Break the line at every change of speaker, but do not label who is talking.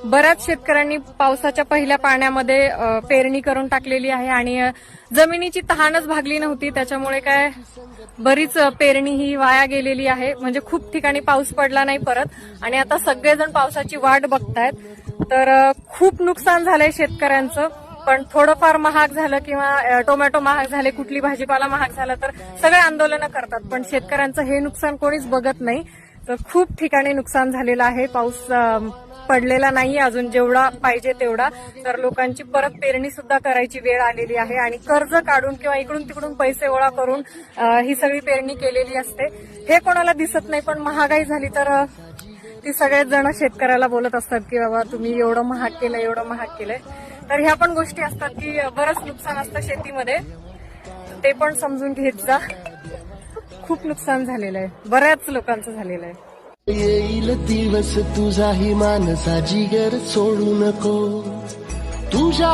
बऱ्याच शेतकऱ्यांनी पावसाच्या पहिल्या पाण्यामध्ये पेरणी करून टाकलेली आहे आणि जमिनीची तहानच भागली नव्हती, त्याच्यामुळे काय बरीच पेरणी ही वाया गेलेली आहे. म्हणजे खूप ठिकाणी पाऊस पडला नाही परत आणि आता सगळेजण पावसाची वाट बघतायत. तर खूप नुकसान झालंय शेतकऱ्यांचं. पण थोडंफार महाग झालं किंवा टोमॅटो महाग झाले, कुठली भाजीपाला महाग झाला तर सगळे आंदोलनं करतात, पण शेतकऱ्यांचं हे नुकसान कोणीच बघत नाही. तर खूप ठिकाणी नुकसान झालेलं आहे. पाऊस पडलेला नाहीये अजून जेवढा पाहिजे तेवढा. तर लोकांची परत पेरणी सुद्धा करायची वेळ आलेली आहे आणि कर्ज काढून किंवा इकडून तिकडून पैसे गोळा करून ही सगळी पेरणी केलेली असते. हे कोणाला दिसत नाही, पण महागाई झाली तर ती सगळेच जण शेतकऱ्याला बोलत असतात की बाबा तुम्ही एवढं महाग केलं, एवढं महाग केलंय. तर ह्या पण गोष्टी असतात की बरंच नुकसान असतं शेतीमध्ये, ते पण समजून घेत जा. खूप नुकसान झालेलं आहे, बऱ्याच लोकांचं झालेलं आहे.
येईल दिवस तुझाही मानसा जिगर सोडू नको तुझ्या